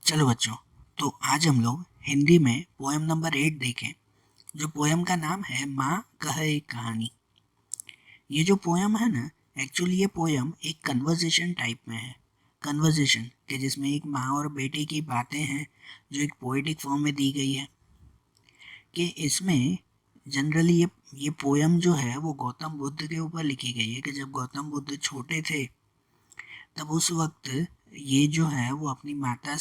चलो बच्चों, तो आज हम लोग हिंदी में पोएम नंबर 8 देखें, जो पोएम का नाम है माँ कह एक कहानी। ये जो पोएम है ना, एक्चुअली ये पोएम एक कन्वर्सेशन टाइप में है। कन्वर्सेशन के जिसमें एक माँ और बेटे की बातें हैं, जो एक पोएटिक फॉर्म में दी गई है। कि इसमें जनरली ये पोएम जो है वो गौतम बुद्ध के ऊपर लिखी गई है कि जब गौतम बुद्ध छोटे थे तब उस वक्त ये जो है वो अपनी माता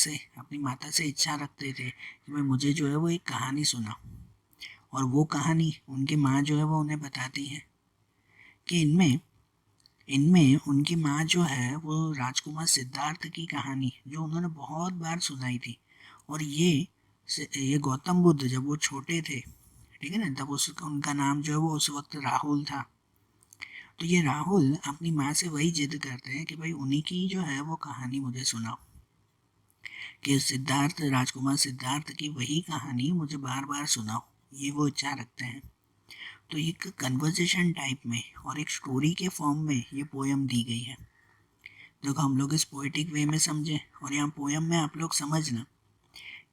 से इच्छा रखते थे कि भाई मुझे जो है वो एक कहानी सुना। और वो कहानी उनकी माँ जो है वो उन्हें बताती है कि इनमें इनमें उनकी माँ जो है वो राजकुमार सिद्धार्थ की कहानी जो उन्होंने बहुत बार सुनाई थी। और ये गौतम बुद्ध जब वो छोटे थे, ठीक है ना, तब उनका नाम जो है वो उस वक्त राहुल था। तो ये राहुल अपनी माँ से वही जिद करते हैं कि भाई उन्हीं की जो है वो कहानी मुझे सुनाओ, कि राजकुमार सिद्धार्थ की वही कहानी मुझे बार बार सुनाओ, ये वो इच्छा रखते हैं। तो एक कन्वर्सेशन टाइप में और एक स्टोरी के फॉर्म में ये पोयम दी गई है। देखो हम लोग इस पोएटिक वे में समझें, और यहाँ पोयम में आप लोग समझना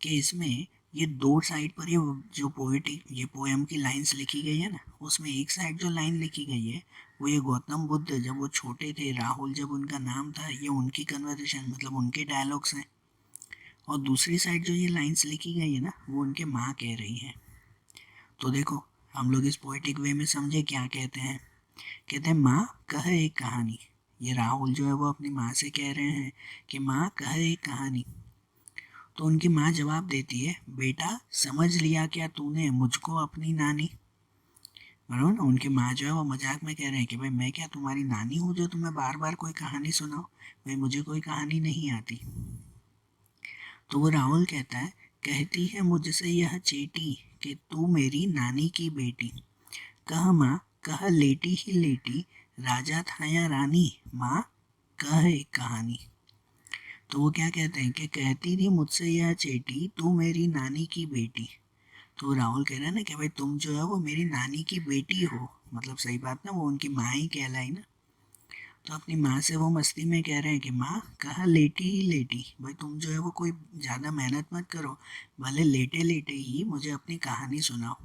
कि इसमें ये दो साइड पर ये पोयम की लाइंस लिखी गई है ना, उसमें एक साइड जो लाइन लिखी गई है वो ये गौतम बुद्ध जब वो छोटे थे, राहुल जब उनका नाम था, ये उनकी कन्वर्सेशन मतलब उनके डायलॉग्स हैं। और दूसरी साइड जो ये लाइंस लिखी गई है ना, वो उनके माँ कह रही है। तो देखो हम लोग इस पोएटिक वे में समझे क्या कहते हैं। कहते हैं माँ कह एक कहानी। ये राहुल जो है वो अपनी माँ से कह रहे हैं कि माँ कह एक कहानी। तो उनकी माँ जवाब देती है, बेटा समझ लिया क्या तूने मुझको अपनी नानी। बराबर ना, उनकी माँ जो है वो मजाक में कह रहे हैं कि भाई मैं क्या तुम्हारी नानी हूँ जो तुम्हें बार बार कोई कहानी सुनाओ, भाई मुझे कोई कहानी नहीं आती। तो वो राहुल कहता है, कहती है मुझसे यह चेटी कि तू मेरी नानी की बेटी। कह माँ कह लेटी ही लेटी, राजा था या रानी, माँ कह एक कहानी। तो वो क्या कहते हैं कि कहती थी मुझसे यह चेटी तू मेरी नानी की बेटी। तो राहुल कह रहा है ना कि भाई तुम जो है वो मेरी नानी की बेटी हो, मतलब सही बात ना, वो उनकी माँ ही कहलाई ना। तो अपनी माँ से वो मस्ती में कह रहे हैं कि माँ कहा लेटी ही लेटी, भाई तुम जो है वो कोई ज़्यादा मेहनत मत करो, भले लेटे लेटे ही मुझे अपनी कहानी सुनाओ।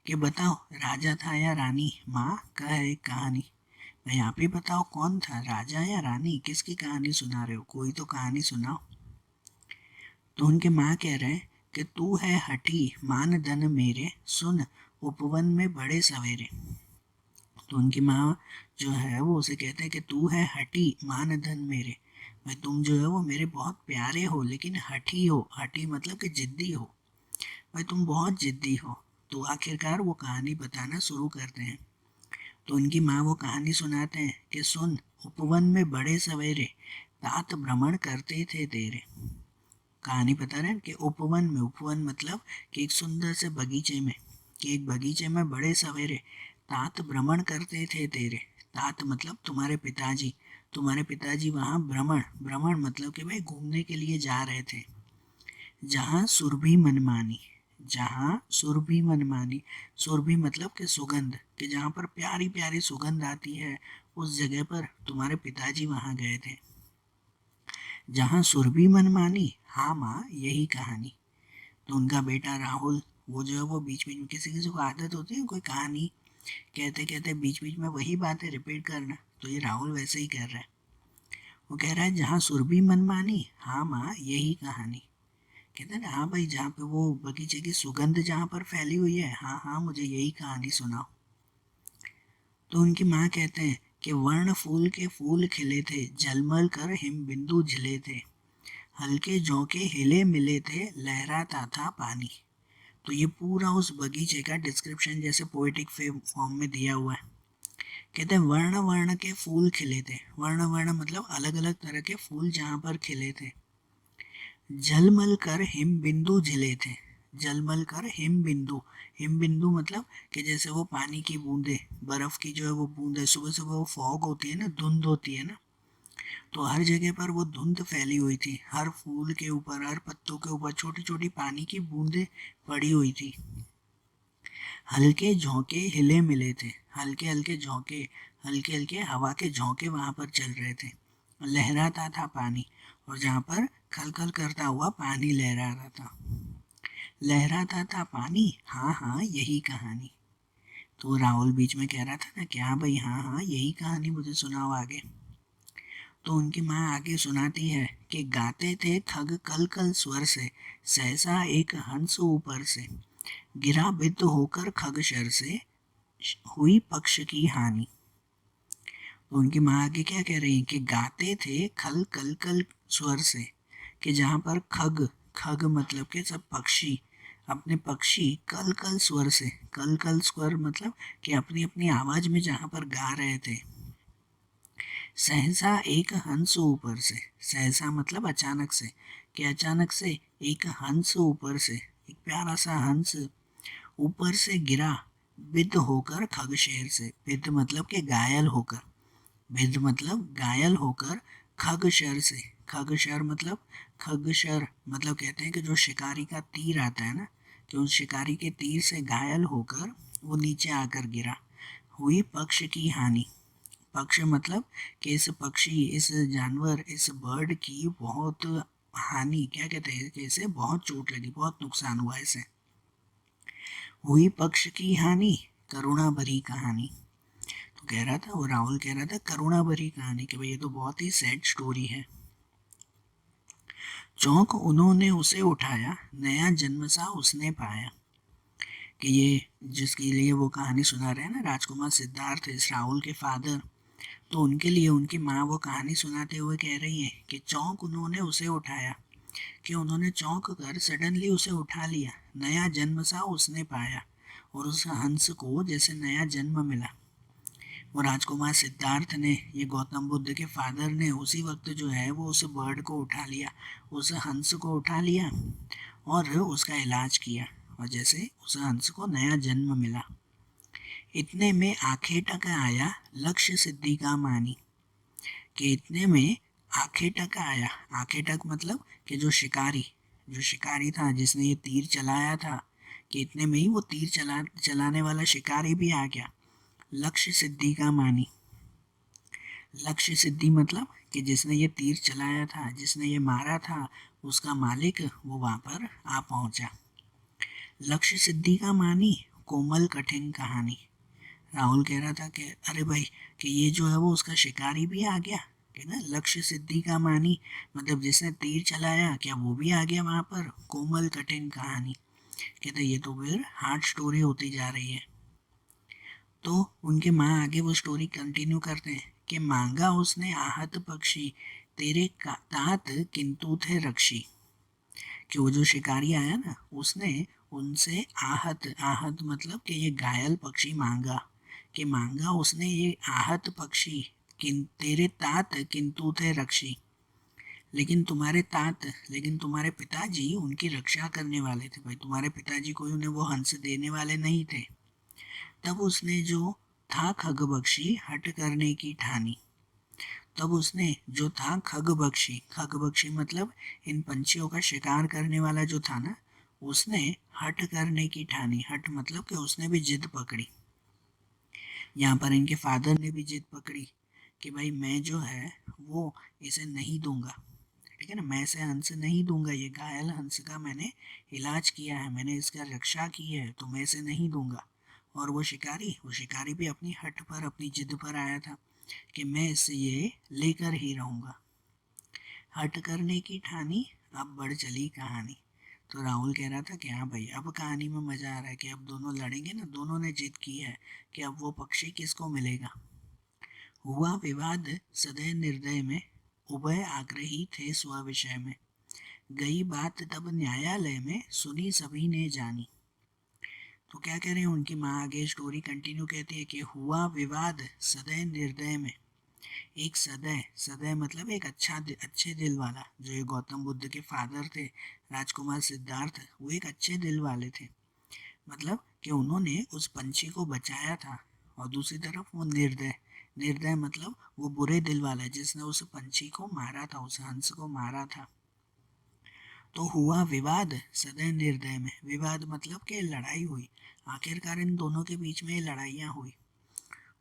कि बताओ राजा था या रानी, माँ कह एक कहानी। भाई आप ही बताओ कौन था, राजा या रानी, किसकी कहानी सुना रहे हो, कोई तो कहानी सुनाओ। तो उनके माँ कह रहे हैं कि तू है हठी मान धन मेरे, सुन उपवन में बड़े सवेरे। तो उनकी माँ जो है वो उसे कहते हैं कि तू है हठी मान धन मेरे, भाई तुम जो है वो मेरे बहुत प्यारे हो लेकिन हठी हो। हठी मतलब कि जिद्दी हो, भाई तुम बहुत जिद्दी हो। तो आखिरकार वो कहानी बताना शुरू करते हैं। तो उनकी माँ वो कहानी सुनाते हैं कि सुन उपवन में बड़े सवेरे, तात भ्रमण करते थे तेरे। कहानी बता रहे हैं कि उपवन मतलब कि एक सुंदर से बगीचे में, कि एक बगीचे में बड़े सवेरे तात भ्रमण करते थे तेरे। तात मतलब तुम्हारे पिताजी वहाँ भ्रमण भ्रमण मतलब कि भाई घूमने के लिए जा रहे थे। जहाँ सुरभि मनमानी, जहाँ सुरभि मनमानी, सुरभि मतलब कि सुगंध, कि जहाँ पर प्यारी प्यारी सुगंध आती है, उस जगह पर तुम्हारे पिताजी वहाँ गए थे। जहाँ सुरभि मनमानी, हाँ माँ यही कहानी। तो उनका बेटा राहुल वो जो है वो बीच बीच में, किसी किसी को आदत होती है कोई कहानी कहते कहते बीच बीच में वही बातें रिपीट करना, तो ये राहुल वैसे ही कर रहा है। वो कह रहा है जहाँ सुरभि मनमानी, हाँ माँ यही कहानी। कहते हैं ना, हाँ भाई जहाँ पे वो बगीचे की सुगंध जहाँ पर फैली हुई है, हाँ हाँ मुझे यही कहानी सुनाओ। तो उनकी माँ कहते हैं कि वर्ण फूल के फूल खिले थे, झलमल कर हिम बिंदु झिले थे, हल्के झोंके हिले मिले थे, लहराता था पानी। तो ये पूरा उस बगीचे का डिस्क्रिप्शन जैसे पोएटिक फॉर्म में दिया हुआ है। कहते हैं वर्ण वर्ण के फूल खिले थे, वर्ण वर्ण मतलब अलग अलग तरह के फूल जहाँ पर खिले थे। झलमल कर हिम बिंदु झिले थे, झलमल कर हिम बिंदु, हिम बिंदु मतलब कि जैसे वो पानी की बूंदे, बर्फ की जो है वो बूंदे, सुबह सुबह वो फॉग होती है ना, धुंध होती है ना, तो हर जगह पर वो धुंध फैली हुई थी, हर फूल के ऊपर हर पत्तों के ऊपर छोटी छोटी पानी की बूंदे पड़ी हुई थी। हल्के झोंके हिले मिले थे, हल्के हल्के झोंके, हल्के हल्के हवा के झोंके वहां पर चल रहे थे। लहराता था पानी, और जहाँ पर खल खल करता हुआ पानी लहराता था पानी, हाँ हाँ यही कहानी। तो राहुल बीच में कह रहा था ना कि हाँ भाई, हाँ हाँ यही कहानी, मुझे सुनाओ आगे। तो उनकी माँ आगे सुनाती है कि गाते थे खग कल कल स्वर से, सहसा एक हंस ऊपर से, गिरा बिद होकर खग शर से, हुई पक्ष की हानि। तो उनकी माँ आगे क्या कह रही है कि गाते थे खल कल कल स्वर से, कि जहाँ पर खग, खग मतलब के सब पक्षी, अपने पक्षी कल कल स्वर से, कल कल स्वर मतलब कि अपनी अपनी आवाज में जहाँ पर गा रहे थे, सहसा एक हंस ऊपर से, सहसा मतलब अचानक से, कि अचानक से एक हंस ऊपर से, एक प्यारा सा हंस ऊपर से गिरा, बिद होकर खगशेर से, बिद मतलब के घायल होकर, बिद मतलब घायल होकर, खगशर से, खगशर मतलब, खगशर मतलब कहते हैं कि जो शिकारी का तीर आता है ना, कि उस शिकारी के तीर से घायल होकर वो नीचे आकर गिरा, हुई पक्ष की हानि। पक्ष मतलब कि इस पक्षी, इस जानवर, इस बर्ड की बहुत हानि, क्या कहते हैं कि इसे बहुत चोट लगी, बहुत नुकसान हुआ इसे। हुई पक्ष की हानि, करुणा भरी कहानी। तो कह रहा था, वो राहुल कह रहा था करुणा भरी कहानी, कि भाई ये तो बहुत ही सैड स्टोरी है। चौंक उन्होंने उसे उठाया, नया जन्म सा उसने पाया। कि ये जिसके लिए वो कहानी सुना रहे हैं ना राजकुमार सिद्धार्थ, इस राहुल के फादर, तो उनके लिए उनकी माँ वो कहानी सुनाते हुए कह रही है कि चौंक उन्होंने उसे उठाया, कि उन्होंने चौंक कर सडनली उसे उठा लिया, नया जन्म सा उसने पाया, और उस हंस को जैसे नया जन्म मिला। वो राजकुमार सिद्धार्थ ने, ये गौतम बुद्ध के फादर ने उसी वक्त जो है वो उस बर्ड को उठा लिया, उस हंस को उठा लिया और उसका इलाज किया, और जैसे उस हंस को नया जन्म मिला। इतने में आखे टक आया, लक्ष्य सिद्धि का मानी। कि इतने में आखे टक आया, आखे टक मतलब कि जो शिकारी था जिसने ये तीर चलाया था, कि इतने में ही वो तीर चलाने वाला शिकारी भी आ गया, लक्ष्य सिद्धि का मानी। लक्ष्य सिद्धि मतलब कि जिसने ये तीर चलाया था, जिसने ये मारा था, उसका मालिक वो वहां पर आ पहुंचा। लक्ष्य सिद्धि का मानी, कोमल कठिन कहानी। राहुल कह रहा था कि अरे भाई, कि ये जो है वो उसका शिकारी भी आ गया, कि ना लक्ष्य सिद्धि का मानी, मतलब जिसने तीर चलाया क्या वो भी आ गया वहां पर, कोमल कठिन कहानी। कहते ये तो फिर हार्ड स्टोरी होती जा रही है। तो उनके माँ आगे वो स्टोरी कंटिन्यू करते हैं कि मांगा उसने आहत पक्षी, तेरे तात किंतु थे रक्षी। कि वो जो शिकारी आया ना, उसने उनसे आहत, आहत मतलब कि ये घायल पक्षी मांगा, कि मांगा उसने ये आहत पक्षी, किन तेरे तात किंतु थे रक्षी, लेकिन तुम्हारे तात, लेकिन तुम्हारे पिताजी उनकी रक्षा करने वाले थे। भाई तुम्हारे पिताजी कोई उन्हें वो हंस देने वाले नहीं थे। तब उसने जो था खगबख्शी हट करने की ठानी। तब उसने जो था खगबख्शी, खगबख्शी मतलब इन पंछियों का शिकार करने वाला जो था ना, उसने हट करने की ठानी। हट मतलब कि उसने भी जिद पकड़ी। यहाँ पर इनके फादर ने भी जिद पकड़ी कि भाई मैं जो है वो इसे नहीं दूंगा, ठीक है ना, मैं इसे हंस नहीं दूंगा, ये घायल हंस का मैंने इलाज किया है, मैंने इसका रक्षा की है, तो मैं इसे नहीं दूंगा। और वो शिकारी भी अपनी हट पर, अपनी जिद पर आया था कि मैं इसे ये लेकर ही रहूंगा। हट करने की ठानी, अब बढ़ चली कहानी। तो राहुल कह रहा था कि हाँ भाई अब कहानी में मजा आ रहा है, कि अब दोनों लड़ेंगे ना, दोनों ने जिद की है कि अब वो पक्षी किसको मिलेगा। हुआ विवाद सदैव निर्दय में, उभय आग्रही थे स्व विषय में, गई बात तब न्यायालय में, सुनी सभी ने जानी। तो क्या कह रहे हैं उनकी माँ आगे स्टोरी कंटिन्यू कहती है कि हुआ विवाद सदैव निर्दय में। एक सदैव, सदैव मतलब एक अच्छे दिल वाला, जो ये गौतम बुद्ध के फादर थे राजकुमार सिद्धार्थ, वो एक अच्छे दिल वाले थे, मतलब कि उन्होंने उस पंछी को बचाया था। और दूसरी तरफ वो निर्दय, निर्दय मतलब वो बुरे दिल वाला है जिसने उस पंछी को मारा था, उस हंस को मारा था। तो हुआ विवाद सदैव निर्दय में, विवाद मतलब कि लड़ाई हुई, आखिरकार इन दोनों के बीच में लड़ाइयाँ हुई।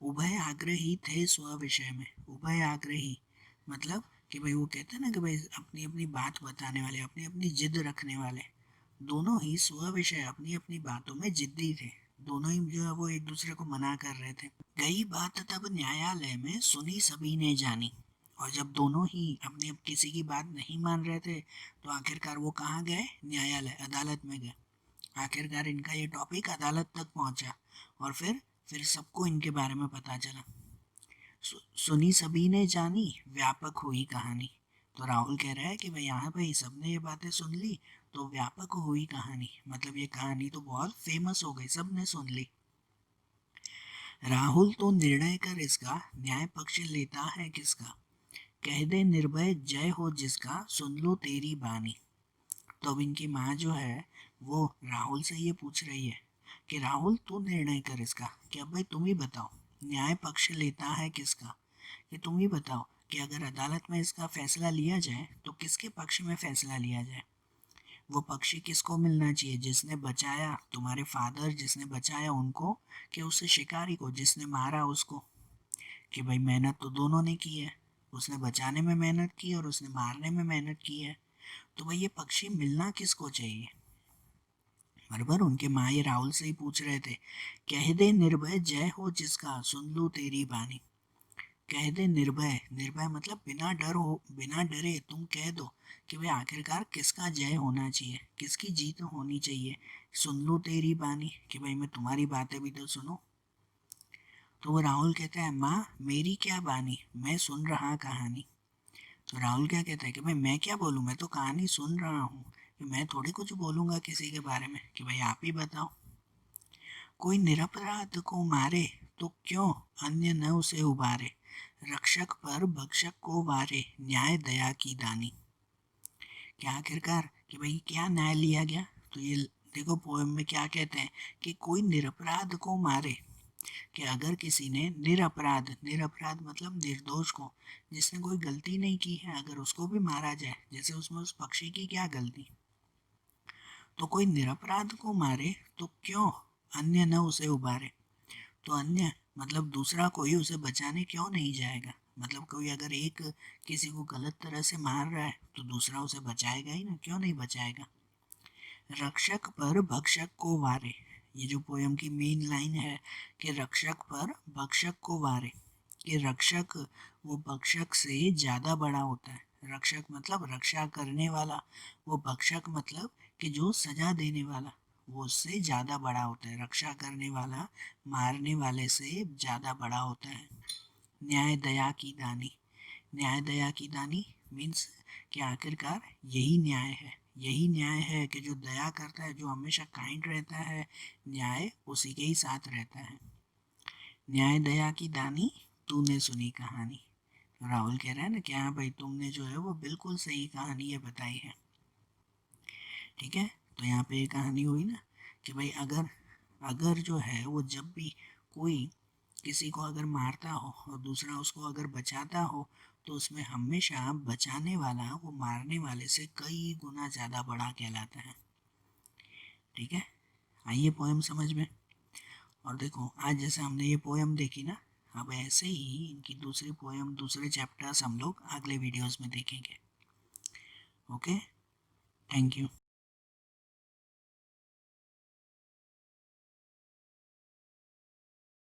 उभय आग्रही थे स्व विषय में, उभय आग्रही मतलब कि भाई वो कहते हैं ना कि भाई अपनी अपनी बात बताने वाले, अपनी अपनी जिद रखने वाले, दोनों ही स्व विषय अपनी अपनी बातों में जिद्दी थे। दोनों ही जो है वो एक दूसरे को मना कर रहे थे। गई बात तब न्यायालय में, सुनी सभी ने जानी। और जब दोनों ही अपनी अब किसी की बात नहीं मान रहे थे तो आखिरकार वो कहाँ गए? न्यायालय, अदालत में गए। आखिरकार इनका ये टॉपिक अदालत तक पहुंचा और फिर सबको इनके बारे में पता चला। सुनी सभी ने जानी, व्यापक हुई कहानी। तो राहुल कह रहा है कि भाई यहाँ भाई सबने ये बातें सुन ली तो व्यापक हुई कहानी, मतलब ये कहानी तो बहुत फेमस हो गई, सबने सुन ली। राहुल तो निर्णय कर इसका, न्याय पक्ष लेता है किसका? कह दे निर्भय जय हो जिसका, सुन लो तेरी बानी। तो अब इनकी माँ जो है वो राहुल से ये पूछ रही है कि राहुल तू निर्णय कर इसका, कि अब भाई तुम ही बताओ न्याय पक्ष लेता है किसका, कि तुम ही बताओ कि अगर अदालत में इसका फैसला लिया जाए तो किसके पक्ष में फैसला लिया जाए? वो पक्षी किसको मिलना चाहिए? जिसने बचाया, तुम्हारे फादर जिसने बचाया उनको, कि उससे शिकारी को जिसने मारा उसको? कि भाई मेहनत तो दोनों ने की है, उसने बचाने में मेहनत की और उसने मारने में मेहनत की है, तो भाई ये पक्षी मिलना किसको चाहिए? बराबर उनके माँ ये राहुल से ही पूछ रहे थे। कह दे निर्भय जय हो जिसका, सुन लो तेरी बानी। कह दे निर्भय, निर्भय मतलब बिना डर हो, बिना डरे तुम कह दो कि भाई आखिरकार किसका जय होना चाहिए, किसकी जीत होनी चाहिए। सुन लो तेरी बानी, कि भाई मैं तुम्हारी बातें भी तो सुनो। तो वो राहुल कहता है माँ मेरी क्या बानी, मैं सुन रहा कहानी। तो राहुल क्या कहता है कि भाई मैं क्या बोलूँ, मैं तो कहानी सुन रहा हूँ, कि मैं थोड़ी कुछ बोलूँगा किसी के बारे में, कि भाई आप ही बताओ। कोई निरपराध को मारे तो क्यों अन्य न उसे उबारे, रक्षक पर भक्षक को वारे, न्याय दया की दानी। क्या आखिरकार कि भाई क्या न्याय लिया गया? तो ये देखो पोएम में क्या कहते हैं कि कोई निरपराध को मारे, कि अगर किसी ने निरपराध, निरपराध मतलब निर्दोष को, जिसने कोई गलती नहीं की है, अगर उसको भी मारा जाए, जैसे उसमें उस पक्षी की क्या गलती, तो कोई निरपराध को मारे तो क्यों अन्य न उसे उबारे। तो अन्य मतलब दूसरा कोई उसे बचाने क्यों नहीं जाएगा? मतलब कोई अगर एक किसी को गलत तरह से मार रहा है तो दूसरा उसे बचाएगा ही ना, क्यों नहीं बचाएगा? रक्षक पर भक्षक को वारे, ये जो पोयम की मेन लाइन है कि रक्षक पर भक्षक को वारे, कि रक्षक वो भक्षक से ज़्यादा बड़ा होता है। रक्षक मतलब रक्षा करने वाला, वो भक्षक मतलब कि जो सजा देने वाला, वो उससे ज़्यादा बड़ा होता है। रक्षा करने वाला मारने वाले से ज़्यादा बड़ा होता है। न्याय दया की दानी, न्याय दया की दानी मीन्स कि आखिरकार यही न्याय है, यही न्याय है कि जो दया करता है, जो हमेशा काइंड रहता है, न्याय उसी के ही साथ रहता है। न्याय दया की दानी तूने सुनी कहानी। तो राहुल कह रहा है ना कि हाँ भाई तुमने जो है वो बिल्कुल सही कहानी ये बताई है। ठीक है, तो यहाँ पे ये कहानी हुई ना कि भाई अगर अगर जो है वो जब भी कोई किसी को अगर मारता हो और दूसरा उसको अगर बचाता हो तो उसमें हमेशा बचाने वाला वो मारने वाले से कई गुना ज़्यादा बड़ा कहलाता है। ठीक है, आइए पोएम समझ में। और देखो आज जैसे हमने ये पोएम देखी ना, अब ऐसे ही इनकी दूसरी पोएम, दूसरे चैप्टर्स हम लोग अगले वीडियोस में देखेंगे। Okay, thank you.